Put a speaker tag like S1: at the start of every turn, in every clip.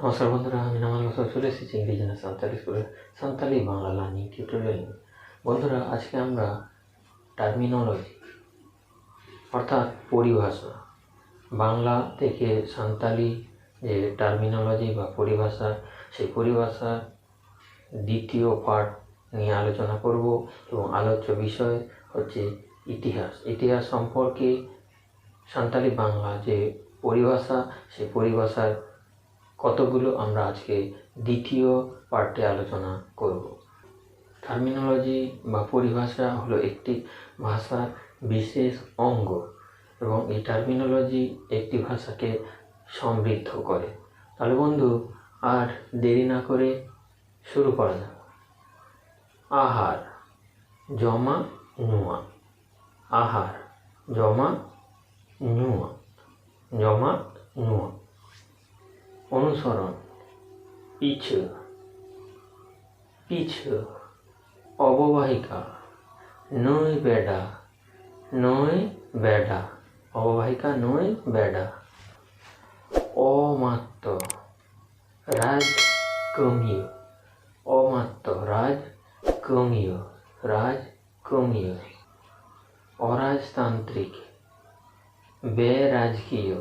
S1: নমস্কার বন্ধুরা, আমি নামাল হোসেন চলে এসেছি ইন্ডিজিনাস সাঁওতালি স্কুলের সাঁওতালি বাংলা লার্নিং টিউটোরিয়াল নিয়ে। বন্ধুরা, আজকে আমরা টার্মিনোলজি অর্থাৎ পরিভাষা, বাংলা থেকে সাঁওতালি যে টার্মিনোলজি বা পরিভাষা, সেই পরিভাষার দ্বিতীয় পার্ট নিয়ে আলোচনা করব এবং আলোচ্য বিষয় হচ্ছে ইতিহাস। ইতিহাস সম্পর্কে সাঁওতালি বাংলা যে পরিভাষা, সেই পরিভাষার কতগুলো আমরা আজকে দ্বিতীয় পার্টে আলোচনা করব। টার্মিনোলজি বা পরিভাষা হলো একটি ভাষার বিশেষ অঙ্গ এবং এই টার্মিনোলজি একটি ভাষাকে সমৃদ্ধ করে। তাহলে বন্ধু, আর দেরি না করে শুরু করা যাক। আহার, জমা, নুয়া। আহার, জমা, নুয়া। জমা, নুয়া। অনুসরণ, পিছু। পিছু। অববাহিকা, নই বেডা। নই বেডা। অববাহিকা নই বেডা। অমাত্য, রাজকমীয়। অমাত্য, রাজকমীয়। রাজকমীয়। অরাজতান্ত্রিক, বেরাজকীয়।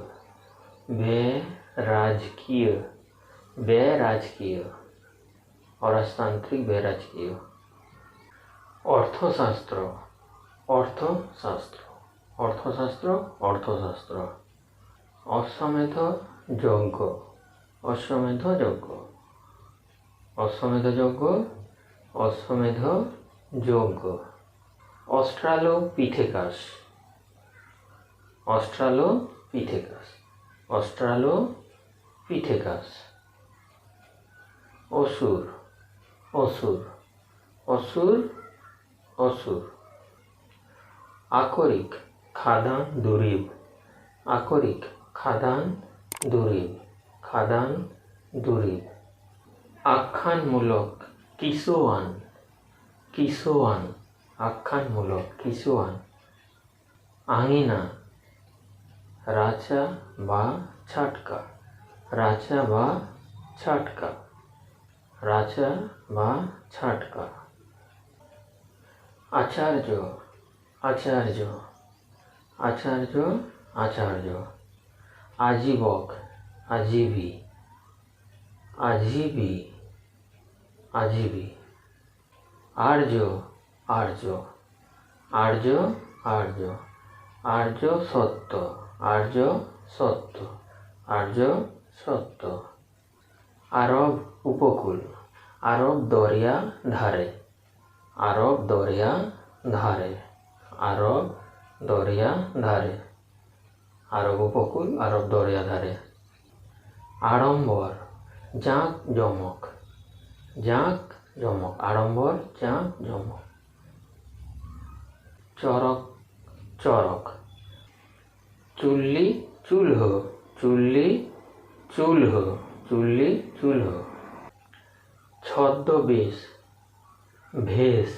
S1: বেরাজকীয়। বেরাজকীয়। অরাজতান্ত্রিক, বেরাজকীয়। অর্থশাস্ত্র, অর্থশাস্ত্র। অর্থশাস্ত্র, অর্থশাস্ত্র। অশ্বমেধ যজ্ঞ। অশ্বমেধ যজ্ঞ। অশ্বমেধ যজ্ঞ। অশ্বমেধ যজ্ঞ। অস্ট্রালোপিথেকাস। অস্ট্রালোপিথেকাস। অস্ট্রালোপিথেকাস। অসুর, অসুর। অসুর, অসুর। আকরিক, খাদান, দুরিব। আকরিক, খাদান, দুরিব। খাদান, দুরিব। আখ্যানমূলক, কিসোয়ান। কিসোয়ান। আখ্যানমূলক, কিসোয়ান। আঙিনা, রাচা বা ছাটকা। রাচা বা ছাটকা। রাচা বা ছাটকা। আচার্য, আচার্য। আচার্য, আচার্য। আজীবক, আজীবী। আজীবী। আজীবী। আর্য, আর্য। আর্য, আর্য। আর্য সত্য। আর্য সত্য। আর্য সত্য। আরব উপকূল, আরব দরিয়া ধারে। আরব দরিয়া ধারে। আরব দরিয়া ধারে। আরব উপকূল, আরব দরিয়া ধারে। আড়ম্বর, জাঁক জমক। জাঁক জমক। আড়ম্বর, জাঁক জমক। চরক, চরক। চুল্লি, চুলহ। চুল্লি, চুলহ। চুল্লি, চুলহ। ছদ্মবেশ, ভেষ।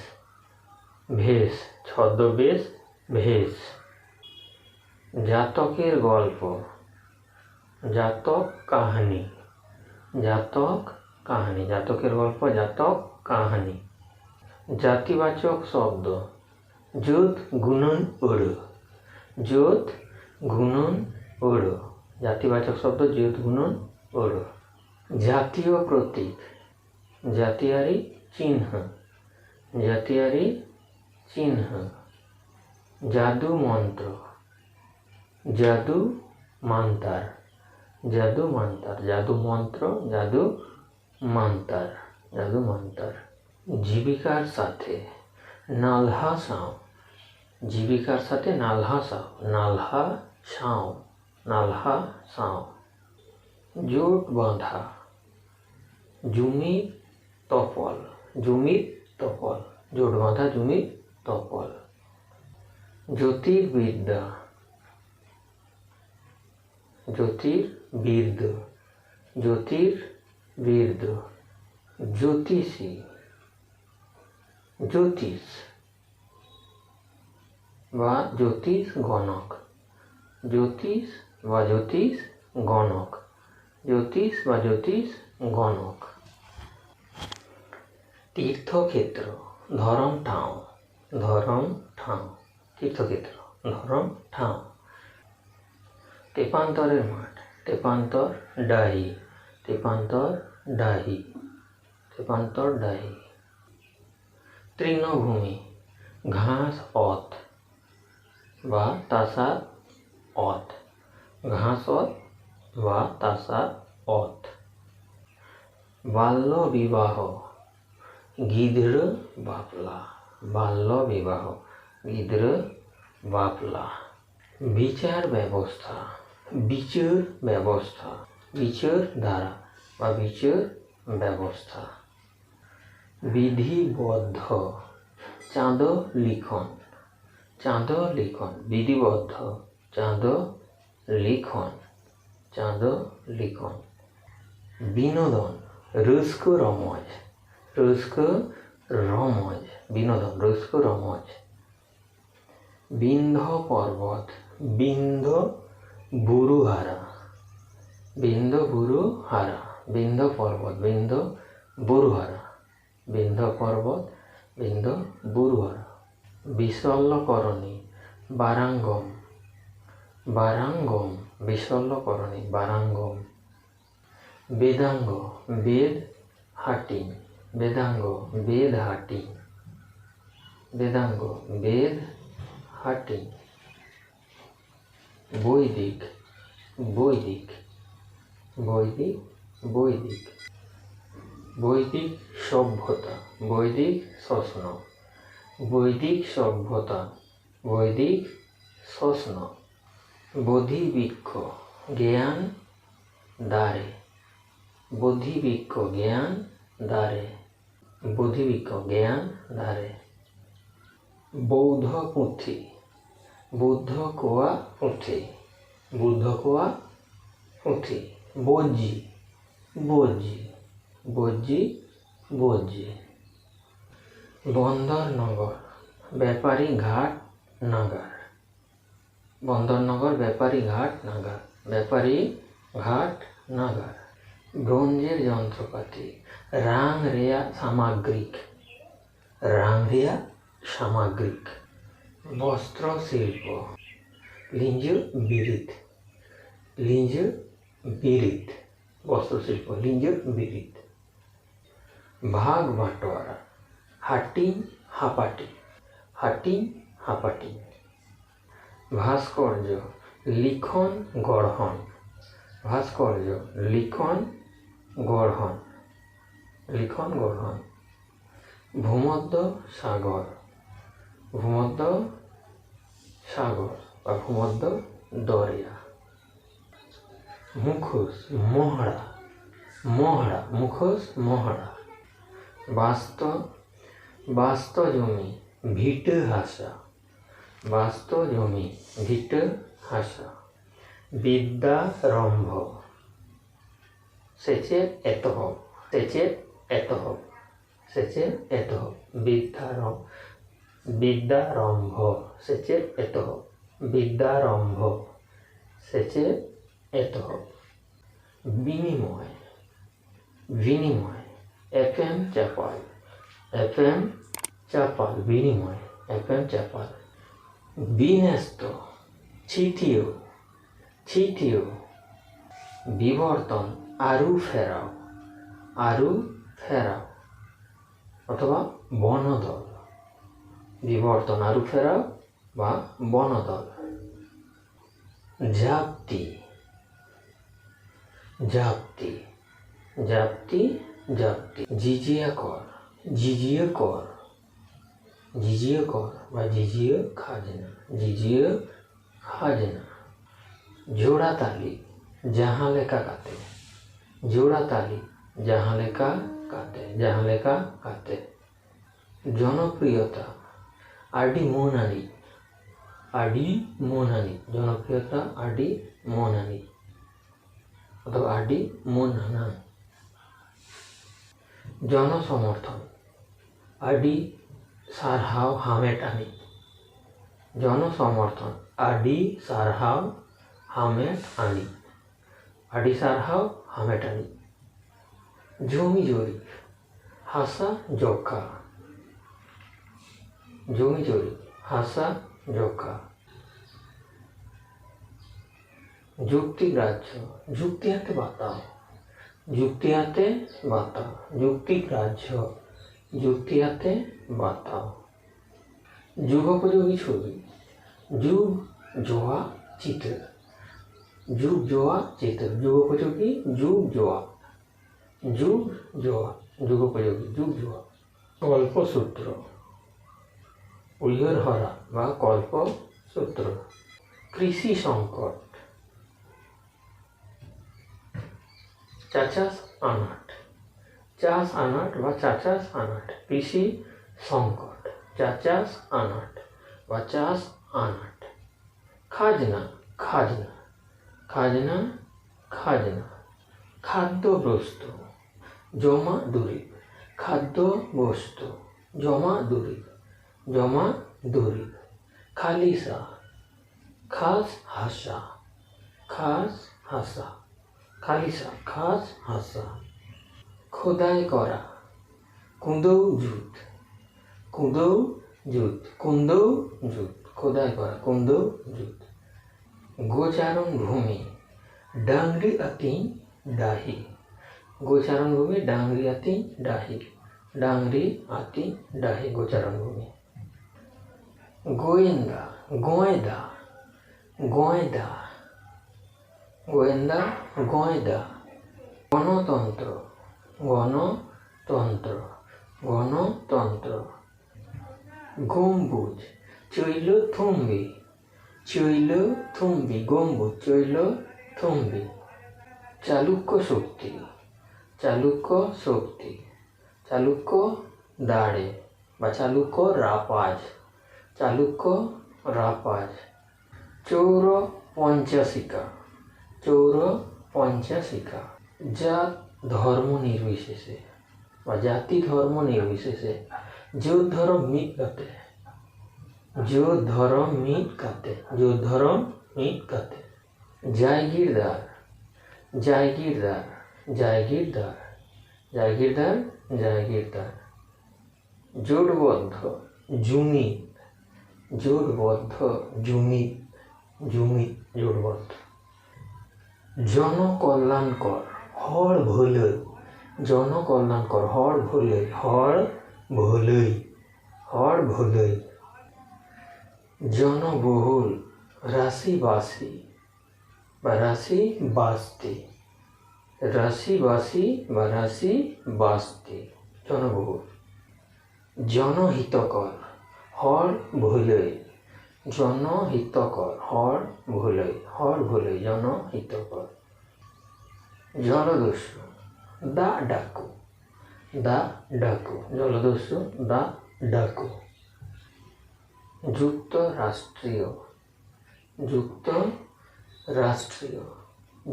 S1: ভেষ। ছদ্মবেশ, ভেষ। জাতকের গল্প, জাতক কাহিনী। জাতক কাহিনী। জাতকের গল্প, জাতক কাহিনী। জাতিবাচক শব্দ, যুত, গুণন, ওড়। যুত, গুণন, ওড়। জাতিবাচক শব্দ, যুত, গুণন, ওড়। জাতীয় প্রতীক, জাতিয়ারি চিহ্ন। জাতিয়ারি চিহ্ন। জাদু মন্ত্র, জাদু মান্তার। জাদু মান্তার। জাদু মন্ত্র, জাদু মান্তার। জাদু মান্তার। জীবিকার সাথে, নালহা সাঁও। জীবিকার সাথে, নালহা সাঁও। নালহা সাঁও। নালহা সাঁও। জোট বাঁধা, জুমির তপল। জুমির তপল। জোট বাঁধা, জুমির তপল। জ্যোতির্বিদ্যা, জ্যোতির্বিদ। জ্যোতির্বিদ। জ্যোতিষী, জ্যোতিষ বা জ্যোতিষ গণক। জ্যোতিষ বা জ্যোতিষ গণক। জ্যোতিষ বা জ্যোতিষ গণক। তীর্থক্ষেত্র ধরম ঠাঁও, ধরম ঠাঁও, তীর্থক্ষেত্র ধরম ঠাঁও। তেপান্তরের মাঠ, তেপান্তর ডাহি, তেপান্তর ডাহি, তেপান্তর ডাহি। তৃণভূমি ঘাস অত বা তাসার অত, ঘাস অত বা তাসার অত। বাল্য বিবাহ গিদ্র বাপলা, বাল্য বিবাহ গিদ্র বাপলা। বিচার ব্যবস্থা, বিচার ব্যবস্থা, বিচার ধারা বা বিচার ব্যবস্থা। বিধিবদ্ধ চাঁদ লিখন, চাঁদ লিখন, বিধিবদ্ধ চাঁদ লিখন, চাঁদ লিখন। বিনোদন রুস্ক রমজ, রুস্ক রমজ, বিনোদন রুস্ক রমজ। বিন্ধ্য পর্বত বিন্ধ্য বুরুহারা, বিন্ধ্য বুরুহারা, বিন্ধ্য পর্বত বিন্ধ্য বুরুহারা, বিন্ধ্য পর্বত বিন্ধ্য বুরুহারা। বিশল্যকরণী বারাঙ্গম, বারাঙ্গম, বিশল্যকরণী বারাঙ্গম। বেদাঙ্গ বেদ হাটি, বেদাঙ্গ বেদ হাটি, বেদাঙ্গ বেদ হাটি। বৈদিক বৈদিক, বৈদিক বৈদিক। বৈদিক সভ্যতা বৈদিক শ্মশন, বৈদিক সভ্যতা বৈদিক শ্মশন। বোধিবৃক্ষ জ্ঞান দ্বারে, বোধিবৃক্ষ জ্ঞান দ্বারে, বোধিবৃক্ষ জ্ঞান দ্বারে। বৌদ্ধ পুঁথি বুদ্ধ কোয়া পুঁথি, বুদ্ধ কোয়া পুঁথি। বজ্জি বজ্জি, বজ্জি বজ্জি। বন্দরনগর ব্যাপারী ঘাট নাগার, বন্দরনগর ব্যাপারী ঘাট নাগার, ব্যাপারী ঘাট নাগার। ব্রোঞ্জের যন্ত্রপাতি রাং রেয়া সামগ্রিক, রাং রেয়া সামগ্রিক। বস্ত্র শিল্প লিঞ্জ বিরিত, লিঞ্জ বিরিত, বস্ত্রশিল্প লিঞ্জ বিরিত। ভাগ বাটোয়ারা হাটিং হাপাটি, হাটিং হাপাটি। ভাস্কর্য লিখন গড়হন, ভাস্কর্য লিখন গড়হন, লিখন গড়হন। ভূমধ্য সাগর, ভূমধ্য সাগর বা ভূমধ্য দরিয়া। মুখোশ মহড়া, মহড়া, মুখোশ মহড়া। বাস্ত বাস্ত জমি ভিট হাসা, বাস্ত জমি ভিট হাসা। বিদ্যারম্ভ সেচের এতহব, সেচের এতহব, সেচের এতহব। বিদ্যারম্ভ, বিদ্যারম্ভ সেচের এতহব, বিদ্যারম্ভ সেচের এতহব। বিনিময় বিনিময় FM চাপাল, FM চাপাল, বিনিময় FM চাপাল। বিন্যস্ত ছিটিও, ছিটিও। বিবর্তন আরু ফেরাও, আরু ফেরাও অথবা বনদল, বিবর্তন আরু ফেরাও বা বনদল। জাপ্তি জাপ্তি, জাপ্তি জাপ্তি। জিজিয়া কর, জিজিয়া কর, জিজিয়া কর বা জিজিয়া খাজনা, জিজিয়া খাজনা। জোড়াতালি যাহা লেখা কাতে, জোড়াতালি যাহা লেখা কাতে, যাহা লেখা কাতে। জনপ্রিয়তা আডি মোনালি, আডি মোনালি, জনপ্রিয়তা আডি মোনালি অথবা আডি মোনানা। জনসমর্থন আডি সারহাও হামেট আনি, জনসমর্থন আডি সারহাও হামেট আনি, আডি সারহাও হামেটানি। জমি জরিপ, হাসা জোখা। জমি জরিপ, হাসা জোখা। যুক্তিগ্রাহ্য, যুক্তি হাতে বাতাও। যুক্তি হাতে বাতাও। যুক্তিগ্রাহ্য, যুক্তি হাতে বাতাও। যুগোপযোগী ছবি, যুগ জোয়া চিত্র। যুগ জোয়া চিত্র, যুগোপযোগী যুগ জোয়া। যুগ জোয়া, যুগোপযোগী যুগ জোয়া। কল্পসূত্র, উইয়ের হরা বা কল্পসূত্র। কৃষি সংকট, চাচাস আনাট। চাষ আনাট বা চাচাস আনাট। কৃষি সংকট, চাচাস আনাট বা চাষ আনাট। খাজনা, খাজনা। খাজনা, খাজনা। খাদ্য বস্তু, জমা দুরিব। খাদ্য বস্তু, জমা দুরিব। জমা দুরিব। খালিসা, খাস হাসা। খাস হাসা। খালিসা, খাস হাসা। খোদাই করা, কুঁদৌ জুত। কুঁদৌ জুত, কুঁদৌ জুত। খোদাই করা, কুঁদৌ জুত। গোচারণ ভূমি, ডাংরি আতি ডাহি। গোচারণ ভূমি, ডাংরি আতি ডাহি। ডাংরি আতি ডাহি, গোচারণ ভূমি। গোয়েন্দা, গোয়েদা। গোয়েদা, গোয়েন্দা, গোয়েদা। গণতন্ত্র, গণতন্ত্র। গণতন্ত্র। গম্বুজ, চৈল থুম্বি। চৈল থুম্বি, গম্বুজ, চৈল থুম্বি। চালুক্য শক্তি, চালুক্য শক্তি। চালুক্য দাড়ে বা চালুক্য রাপাজ। চালুক্য রাপাজ। চৌর পঞ্চাশিকা। চৌর পঞ্চাশিকা। জাত ধর্ম নির্বিশেষে বা জাতি ধর্ম নির্বিশেষে। যোধ ধরম মিট কাতে। যোধ ধরম মিট কাতে। যোধ ধরম মিট কাতে। জায়গিরদার, জায়গিরদার। জায়গিরদার, জায়গিরদার, জায়গিরদার। জোটবদ্ধ, জুমি। জোটবদ্ধ, জুমি। জুমি, জোটবদ্ধ। জনকল্যাণকর, হড় ভুলই। জনকল্যাণকর, হড় ভুলই। হড় ভুলই। হড় ভুলই। জনবহুল, রাশিবাসী বা রাশি বাস্তি। রাশিবাসী বা রাশি বাস্তি, জনবহুল। জনহিতকর, হড় ভুলই। জনহিতকর, হড় ভুলই। হড় ভুলই, জনহিতকর। জলদস্যু, দা ডাকু। দা ডাকু, জলদস্যু, দা ডাকু। যুক্তরাষ্ট্রীয়, যুক্তরাষ্ট্রীয়।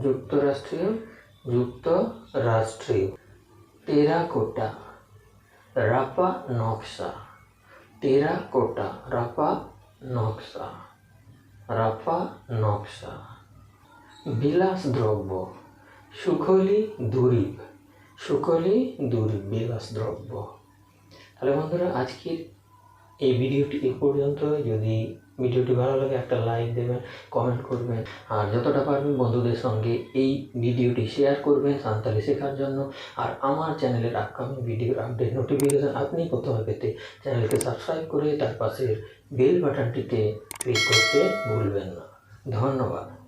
S1: যুক্তরাষ্ট্রীয়, যুক্তরাষ্ট্রীয়। টেরাকোটা, রাপা নকশা। টেরাকোটা, রাপা নকশা। রাপা নকশা। বিলাসদ্রব্য, সুখলি দুরিব। সুখলি দুরিব, বিলাসদ্রব্য। তাহলে বন্ধুরা, আজকের এই ভিডিওটি এ পর্যন্ত। যদি ভিডিওটি ভালো লাগে একটা লাইক দেবেন, কমেন্ট করবেন, আর যতটা পারবেন বন্ধুদের সঙ্গে এই ভিডিওটি শেয়ার করবেন সাঁওতালি শেখার জন্য। আর আমার চ্যানেলের আপকামিং ভিডিওর আপডেট নোটিফিকেশন আপনি প্রথমে পেতে চ্যানেলকে সাবস্ক্রাইব করে তার পাশের বেল বাটনটিতে ক্লিক করতে ভুলবেন না। ধন্যবাদ।